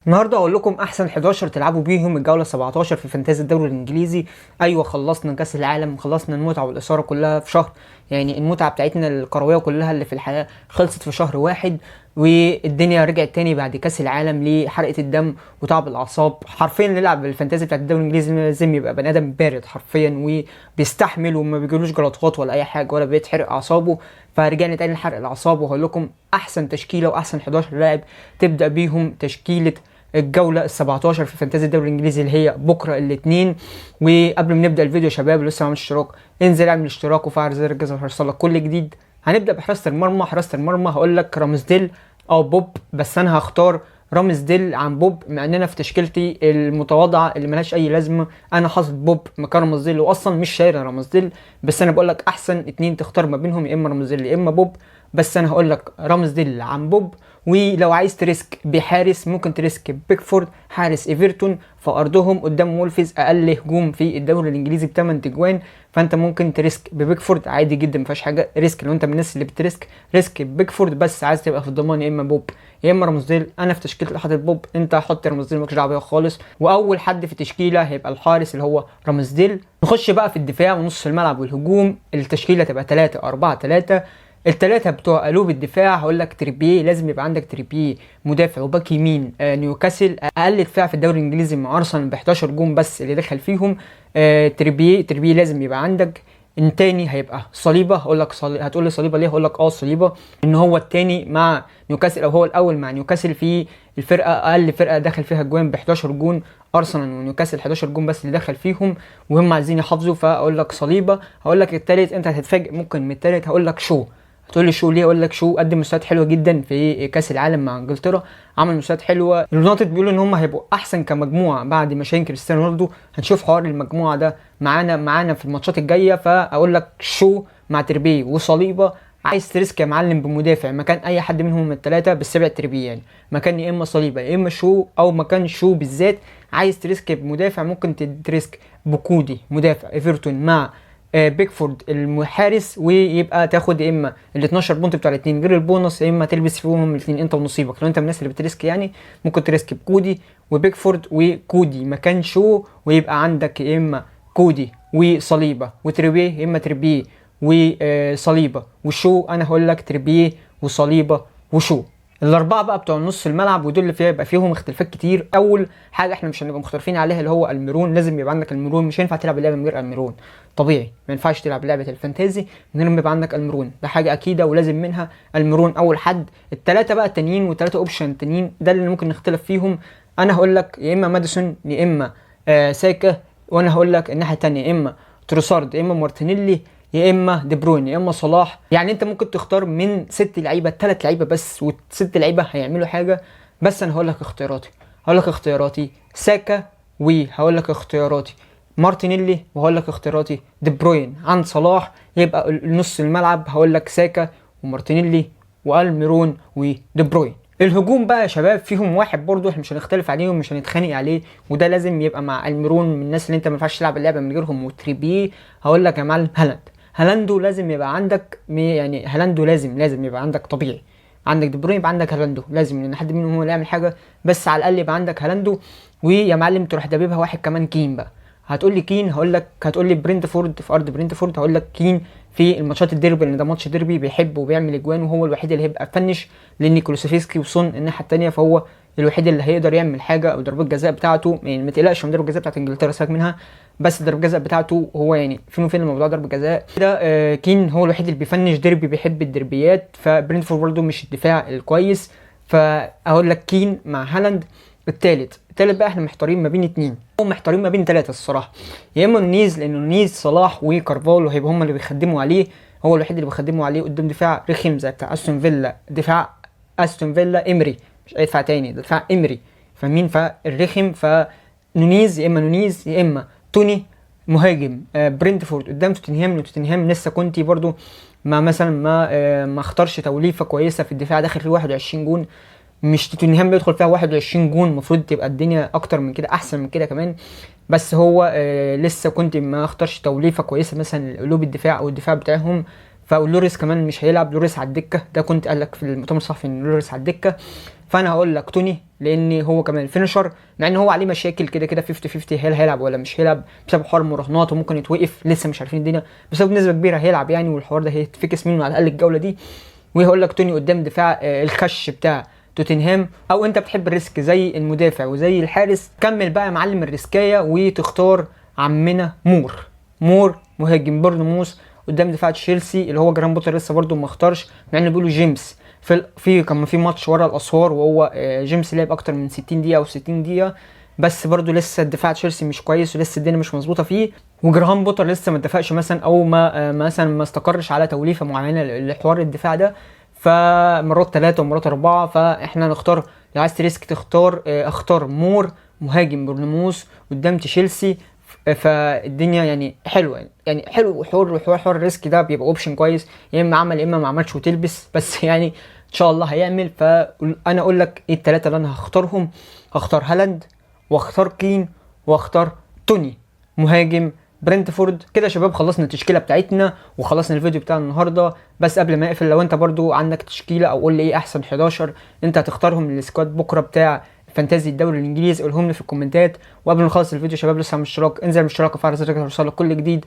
النهارده اقول لكم احسن 11 تلعبوا بيهم الجوله 17 في فانتازي الدوري الانجليزي. ايوه، خلصنا كاس العالم، خلصنا المتعه والاثاره كلها في شهر. يعني المتعه بتاعتنا الكرويه كلها اللي في الحياه خلصت في شهر واحد، والدنيا رجعت تاني بعد كاس العالم لحرقه الدم وتعب الاعصاب. حرفيا نلعب الفانتازي بتاعت الدوري الانجليزي لازم يبقى بني ادم بارد حرفيا وبيستحمل وما بيجيلوش جلطات ولا اي حاجه ولا بيتحرق اعصابه. فرجعنا تاني لحرق الاعصاب، وهقول لكم احسن تشكيله واحسن 11 لاعب تبدا بيهم تشكيله الجولة ال17 في فانتازي الدوري الانجليزي اللي هي بكرة الاثنين. وقبل ما نبدأ الفيديو يا شباب، لسه ما عملتش اشتراك انزل اعمل اشتراك وفعل زر الجرس عشان يوصلك كل جديد. هنبدأ بحراسة المرمى. حراسة المرمى هقول لك رامزديل او بوب، بس انا هختار رامزديل عن بوب، مع اننا في تشكيلتي المتواضعة اللي ملهاش اي لازمة انا حاطط بوب مكان رامزديل، واصلا مش شايل رامزديل. بس انا بقول لك احسن اتنين تختار ما بينهم، يا اما رامزديل يا اما بوب. بس انا هقول لك رامزديل عن بوب. ولو عايز تريسك بحارس ممكن تريسك بيكفورد حارس ايفرتون في ارضهم قدام وولفز، اقل هجوم في الدوري الانجليزي ب8 تجوان. فانت ممكن تريسك ببيكفورد عادي جدا، مفيهاش حاجه ريسك لو انت من الناس اللي بتريسك ريسك بيكفورد. بس عايز تبقى في الضمان يا اما بوب يا اما رامزديل. انا في تشكيله حاطط بوب، انت حط رامزديل مالكش دعوه بيها خالص. واول حد في التشكيله هيبقى الحارس اللي هو رامزديل. نخش بقى في الدفاع ونص الملعب والهجوم. التشكيله تبقى 3-4-3. الثلاثه بتوع قلوب الدفاع هقول لك تريبيه، لازم يبقى عندك تريبيه مدافع وباك يمين. نيوكاسل اقل دفاع في الدوري الانجليزي مع ارسنال ب 11 جون بس اللي دخل فيهم. تريبيه لازم يبقى عندك. التاني هيبقى صليبه. هقول لك هتقول لي صليبه ليه؟ هقول لك صليبه ان هو التاني مع نيوكاسل، او هو الاول مع نيوكاسل في الفرقه اقل فرقه دخل فيها جوان ب 11 جون. ارسنال ونيوكاسل 11 جون بس اللي دخل فيهم، وهم عايزين يحافظوا، فاقول لك صليبه. هقول لك التالت انت هتتفاجئ ممكن من التالت، هقول لك شو. هتقول لي شو ليه؟ اقول لك شو قدم مستويات حلوه جدا في كاس العالم مع انجلترا، عمل مستويات حلوه. اليونايتد بيقولوا ان هم هيبقوا احسن كمجموعه بعد ما شاين كريستيانو رونالدو. هنشوف حوار المجموعه ده معانا في الماتشات الجايه. فاقول لك شو مع تربيه وصليبه. عايز تريسك يا معلم بمدافع مكان اي حد منهم من الثلاثه، بس سبع تربيه يعني مكان يا اما صليبه يا اما شو، او مكان شو بالذات. عايز تريسك بمدافع ممكن تريسك بكودي مدافع ايفرتون مع بيكفورد المحارس، ويبقى تاخد يا اما ال 12 بونت بتوع الاثنين غير البونص، يا اما تلبس فيهم الاثنين انت ونصيبك. لو انت من الناس اللي بتريسك يعني ممكن تريسك بكودي وبيكفورد وكودي مكان شو، ويبقى عندك يا اما كودي وصليبه وتربيه، يا اما تربيه وصليبه وشو. انا هقول لك تربيه وصليبه وشو. الاربعه بقى بتوع نص الملعب، ودول اللي يبقى فيهم اختلافات كتير. اول حاجه احنا مش هنبقى مختلفين عليها اللي هو الميرون. لازم يبقى عندك الميرون، مش هينفع تلعب اللعبه من غير الميرون. طبيعي ما ينفعش تلعب لعبه الفانتازي من غير ما يبقى عندك الميرون، ده حاجه اكيده ولازم منها الميرون اول حد. الثلاثه بقى التانيين والثلاثه اوبشن التانيين ده اللي ممكن نختلف فيهم. انا هقول لك يا اما ماديسون يا اما ساكا، وانا هقول لك الناحيه الثانيه يا اما تروسارد يا اما مارتينيلي يا اما دي بروين يا اما صلاح. يعني انت ممكن تختار من 6 لعيبه، 3 لعيبه بس، و6 لعيبه هيعملوا حاجه. بس انا هقول لك اختياراتي ساكا، وهقول لك اختياراتي مارتينيلي، وهقول لك اختياراتي دي بروين عن صلاح. يبقى نص الملعب هقول لك ساكا ومارتينيلي والميرون ودي بروين. الهجوم بقى يا شباب فيهم واحد برضو احنا مش هنختلف عليه ومش هنتخانق عليه، وده لازم يبقى مع الميرون، من الناس اللي انت ما ينفعش تلعب اللعبه من غيرهم. وتريبيه هقول لك يا معلم هالاندو لازم يبقى عندك، يعني هالاندو لازم يبقى عندك طبيعي. عندك دي بروين يبقى عندك هالاندو لازم، لان حد منهم هو اللي يعمل حاجه، بس على الاقل يبقى عندك هالاندو. ويا معلم تروح دبيبها واحد كمان كين بقى. هتقول لي كين، هتقول لي برينتفورد في ارض برينتفورد، هقول لك كين في الماتشات الديربي لان ده ماتش ديربي بيحب وبيعمل اجوان، وهو الوحيد اللي هيبقى فنش لان كولوسيفسكي وصون الناحيه الثانيه، فهو الوحيد اللي هيقدر يعمل حاجه. او ضربات الجزاء بتاعته يعني ما تقلقش من ضربه الجزاء بتاعت انجلترا، سيبك منها، بس ضربه الجزاء بتاعته هو يعني فين وفين الموضوع ضربه جزاء كده. كين هو الوحيد اللي بيفنش ديربي، بيحب الدربيات. فبرينتفورد برضه مش الدفاع الكويس، فاقول لك كين مع هالاند. التالت بقى احنا محتارين ما بين اتنين، هم محتارين ما بين ثلاثه الصراحه. يا اما نونيز، لان نونيز صلاح وكارفالو هيبقوا هم اللي بيخدموا عليه، هو الوحيد اللي بيخدموا عليه قدام دفاع رخم زي بتاع استون فيلا. دفاع استون فيلا امري، مش اي دفاع تاني، ده دفاع امري فاهمين؟ فالرخم فنونيز، يا اما نونيز يا اما توني مهاجم برينتفورد قدام توتنهام. وتوتنهام لسه كنتي برضو ما مثلا ما اختارش توليفه كويسه في الدفاع، داخل فيه 21 جون. مش توتنهام بيدخل فيها 21 جون، المفروض تبقى الدنيا اكتر من كده، احسن من كده كمان. بس هو لسه كنت ما اختارش توليفه كويسه مثلا قلوب الدفاع او الدفاع بتاعهم. فلوريس كمان مش هيلعب، لوريس على الدكه، ده كنت قال لك في المؤتمر الصحفي ان لوريس على الدكه. فانا هقول لك توني، لان هو كمان فينشر، مع ان هو عليه مشاكل كده كده 50 50 هل هيلعب ولا مش هيلعب بسبب حوار المراهنات وممكن يتوقف، لسه مش عارفين الدنيا، بس هو بنسبه كبيره هيلعب يعني، والحوار ده هيتفكس منه على الاقل الجوله دي. وهقول لك توني قدام دفاع الخش بتاع توتنهام. او انت بتحب الريسك زي المدافع وزي الحارس، كمل بقى يا معلم الريسكايه وتختار عمنا مور مهاجم بورنموث قدام دفاع تشيلسي، اللي هو جرام بوتر لسه برده ما اختارش، مع ان بيقولوا جيمس كان في ماتش ورا الاسوار، وهو جيمس لعب اكتر من 60 دقيقه او 60 دقيقه، بس برضو لسه الدفاع تشيلسي مش كويس ولسه الدنيا مش مظبوطه فيه، وجراهام بوتر لسه ما اتفقش مثلا، او ما مثلا ما استقرش على توليفه معينه لحوار الدفاع ده، فمرات 3 ومرات 4. فاحنا نختار، لو عايز تريسك تختار اختار مور مهاجم بورنموث قدام تشيلسي. فالدنيا يعني حلوه، يعني حلو، حوار الريسك ده بيبقى اوبشن كويس، يا اما عمل يا اما ما عملش وتلبس، بس يعني ان شاء الله هيعمل. فانا اقول لك ايه الثلاثه اللي انا هختارهم. هختار هالاند، واختار كين، واختار توني مهاجم برنتفورد. كده يا شباب خلصنا التشكيله بتاعتنا وخلصنا الفيديو بتاع النهارده. بس قبل ما اقفل، لو انت برضو عندك تشكيله او قول لي ايه احسن 11 انت هتختارهم للسكواد بكره بتاع فانتازي الدوري الانجليزي، قولهم لي في الكومنتات. وقبل ما نخلص الفيديو يا شباب لسه من اشتراك، انزل من اشتراك وفعل زر الجرس ليوصلك كل جديد.